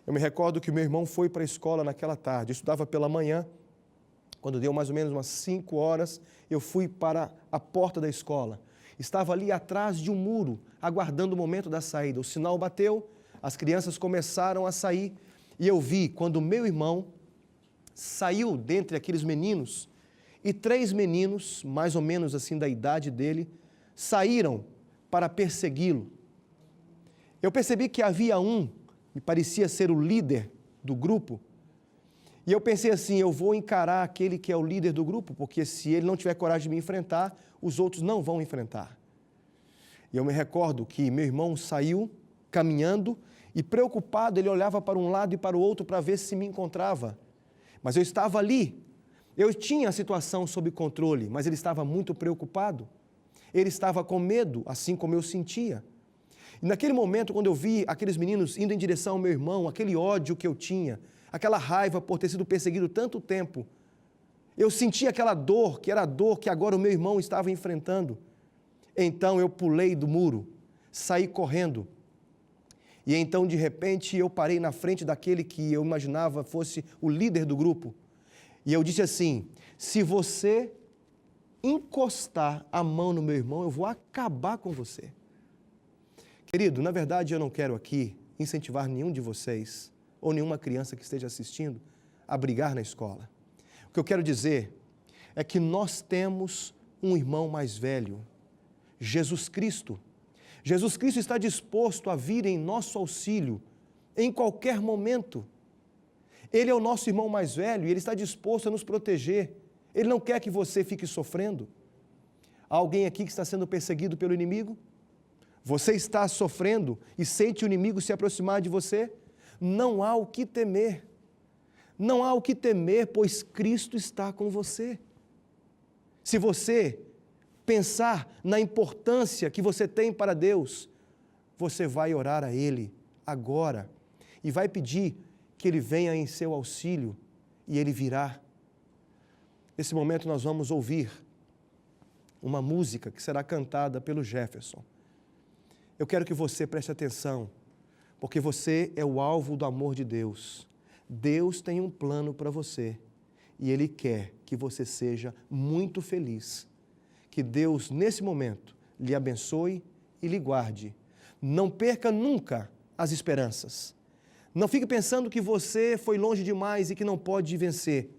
Eu me recordo que meu irmão foi para a escola naquela tarde, eu estudava pela manhã, quando deu mais ou menos umas 5 horas, eu fui para a porta da escola. Estava ali atrás de um muro, aguardando o momento da saída. O sinal bateu, as crianças começaram a sair e eu vi quando meu irmão saiu dentre aqueles meninos e 3 meninos, mais ou menos assim da idade dele, saíram para persegui-lo. Eu percebi que havia um, me parecia ser o líder do grupo, e eu pensei assim, eu vou encarar aquele que é o líder do grupo, porque se ele não tiver coragem de me enfrentar, os outros não vão enfrentar. E eu me recordo que meu irmão saiu caminhando e preocupado, ele olhava para um lado e para o outro para ver se me encontrava. Mas eu estava ali, eu tinha a situação sob controle, mas ele estava muito preocupado. Ele estava com medo, assim como eu sentia. E naquele momento, quando eu vi aqueles meninos indo em direção ao meu irmão, aquele ódio que eu tinha, aquela raiva por ter sido perseguido tanto tempo, eu senti aquela dor, que era a dor que agora o meu irmão estava enfrentando. Então eu pulei do muro, saí correndo. E então, de repente, eu parei na frente daquele que eu imaginava fosse o líder do grupo. E eu disse assim, se você encostar a mão no meu irmão, eu vou acabar com você. Querido, na verdade eu não quero aqui incentivar nenhum de vocês ou nenhuma criança que esteja assistindo a brigar na escola. O que eu quero dizer é que nós temos um irmão mais velho, Jesus Cristo. Jesus Cristo está disposto a vir em nosso auxílio em qualquer momento. Ele é o nosso irmão mais velho e ele está disposto a nos proteger. Ele não quer que você fique sofrendo. Há alguém aqui que está sendo perseguido pelo inimigo? Você está sofrendo e sente o inimigo se aproximar de você? Não há o que temer. Não há o que temer, pois Cristo está com você. Se você pensar na importância que você tem para Deus, você vai orar a Ele agora e vai pedir que Ele venha em seu auxílio e Ele virá. Nesse momento nós vamos ouvir uma música que será cantada pelo Jefferson. Eu quero que você preste atenção, porque você é o alvo do amor de Deus. Deus tem um plano para você e Ele quer que você seja muito feliz. Que Deus, nesse momento, lhe abençoe e lhe guarde. Não perca nunca as esperanças. Não fique pensando que você foi longe demais e que não pode vencer.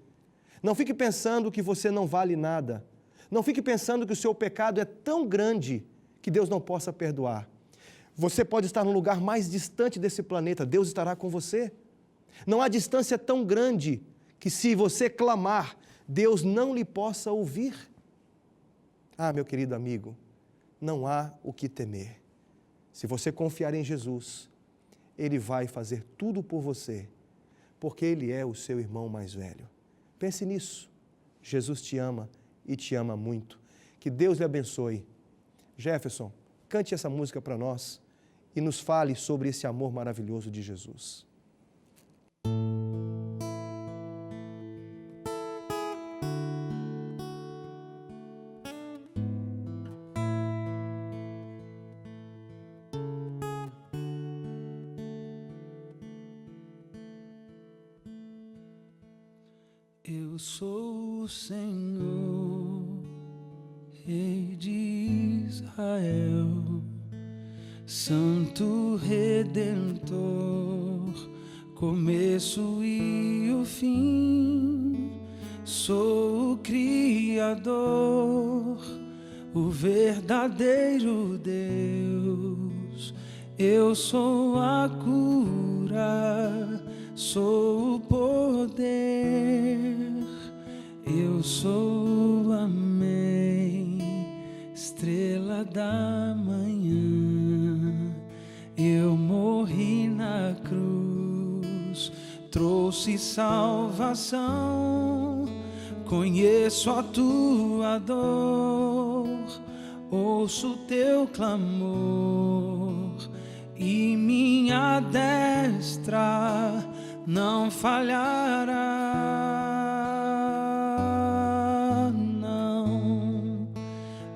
Não fique pensando que você não vale nada. Não fique pensando que o seu pecado é tão grande que Deus não possa perdoar. Você pode estar no lugar mais distante desse planeta, Deus estará com você. Não há distância tão grande que se você clamar, Deus não lhe possa ouvir. Ah, meu querido amigo, não há o que temer. Se você confiar em Jesus, Ele vai fazer tudo por você, porque Ele é o seu irmão mais velho. Pense nisso. Jesus te ama e te ama muito. Que Deus lhe abençoe. Jefferson, cante essa música para nós e nos fale sobre esse amor maravilhoso de Jesus. Eu sou o Senhor, Rei de Israel, Santo Redentor, começo e o fim. Sou o Criador, o verdadeiro Deus. Eu sou a cura, sou o poder. Eu sou o Amém, estrela da manhã. Eu morri na cruz, trouxe salvação. Conheço a tua dor, ouço teu clamor e minha destra não falhará.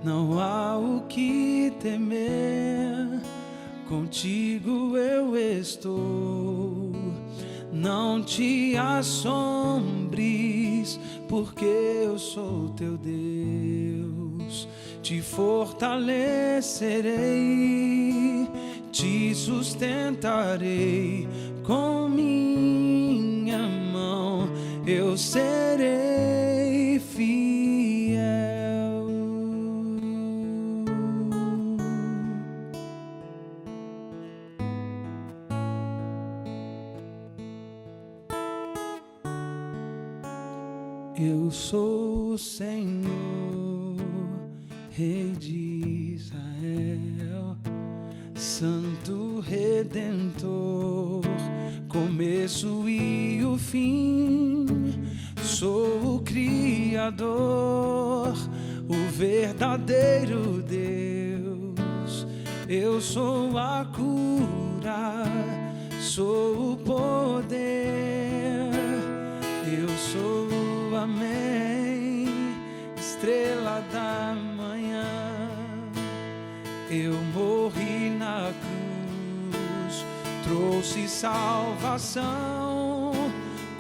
Não há o que temer, contigo eu estou. Não te assombres, porque eu sou teu Deus. Te fortalecerei, te sustentarei com minha mão, eu serei fiel. Eu sou o Senhor, Rei de Israel, Santo Redentor, começo e o fim. Sou o Criador, o verdadeiro Deus. Eu sou a cura, sou o poder. Eu sou o Amém, estrela da manhã. Eu morri na cruz, trouxe salvação.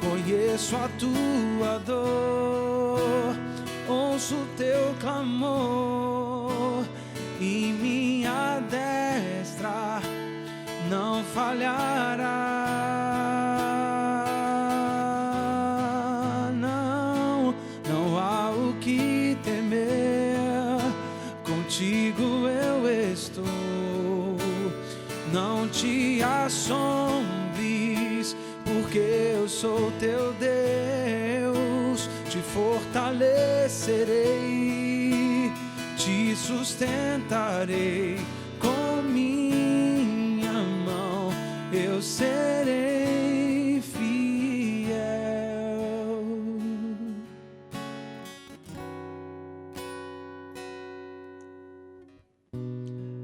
Conheço a tua dor, ouço teu clamor e minha destra não falhará. Não há o que temer, contigo eu estou. Não te assombres, porque eu sou teu Deus. Te fortalecerei, te sustentarei com minha mão, eu serei fiel.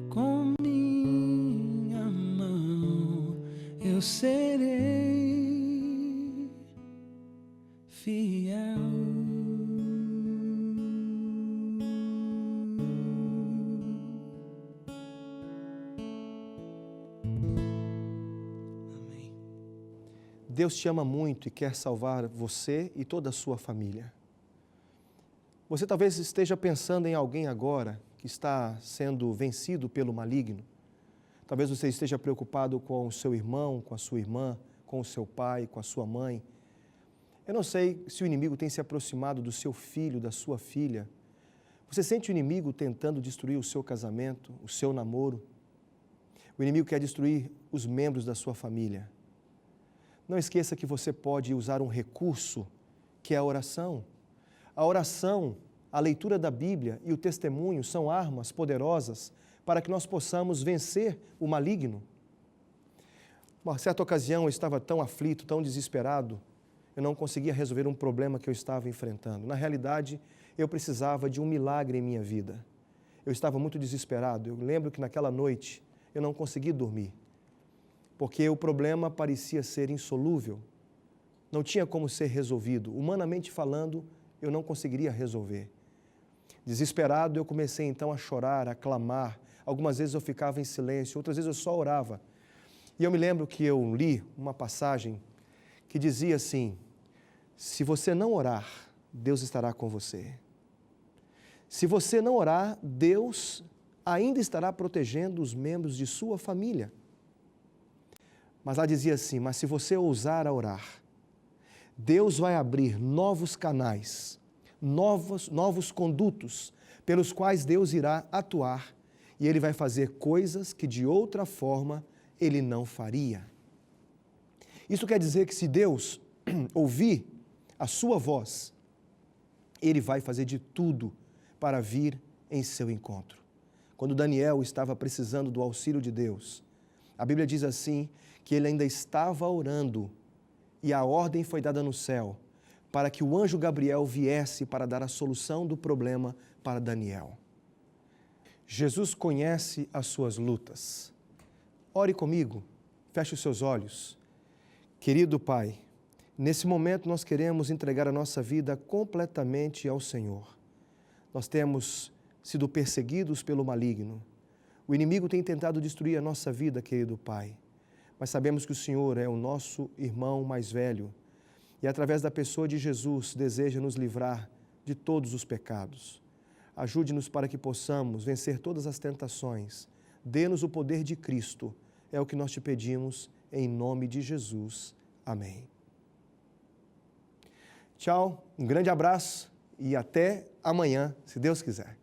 Com minha mão, eu serei fiel. Amém. Deus te ama muito e quer salvar você e toda a sua família. Você talvez esteja pensando em alguém agora que está sendo vencido pelo maligno. Talvez você esteja preocupado com o seu irmão, com a sua irmã, com o seu pai, com a sua mãe. Eu não sei se o inimigo tem se aproximado do seu filho, da sua filha. Você sente o inimigo tentando destruir o seu casamento, o seu namoro? O inimigo quer destruir os membros da sua família. Não esqueça que você pode usar um recurso, que é a oração. A oração, a leitura da Bíblia e o testemunho são armas poderosas para que nós possamos vencer o maligno. Uma certa ocasião eu estava tão aflito, tão desesperado, eu não conseguia resolver um problema que eu estava enfrentando. Na realidade, eu precisava de um milagre em minha vida. Eu estava muito desesperado. Eu lembro que naquela noite eu não consegui dormir, porque o problema parecia ser insolúvel. Não tinha como ser resolvido. Humanamente falando, eu não conseguiria resolver. Desesperado, eu comecei então a chorar, a clamar. Algumas vezes eu ficava em silêncio, outras vezes eu só orava. E eu me lembro que eu li uma passagem que dizia assim: se você não orar, Deus estará com você. Se você não orar, Deus ainda estará protegendo os membros de sua família. Mas lá dizia assim: mas se você ousar a orar, Deus vai abrir novos canais, novos condutos, pelos quais Deus irá atuar, e Ele vai fazer coisas que de outra forma Ele não faria. Isso quer dizer que se Deus ouvir a sua voz, Ele vai fazer de tudo para vir em seu encontro. Quando Daniel estava precisando do auxílio de Deus, a Bíblia diz assim, que ele ainda estava orando e a ordem foi dada no céu para que o anjo Gabriel viesse para dar a solução do problema para Daniel. Jesus conhece as suas lutas. Ore comigo, feche os seus olhos. Querido Pai, nesse momento nós queremos entregar a nossa vida completamente ao Senhor. Nós temos sido perseguidos pelo maligno. O inimigo tem tentado destruir a nossa vida, querido Pai. Mas sabemos que o Senhor é o nosso irmão mais velho e, através da pessoa de Jesus, deseja nos livrar de todos os pecados. Ajude-nos para que possamos vencer todas as tentações. Dê-nos o poder de Cristo. É o que nós te pedimos, em nome de Jesus. Amém. Tchau, um grande abraço e até amanhã, se Deus quiser.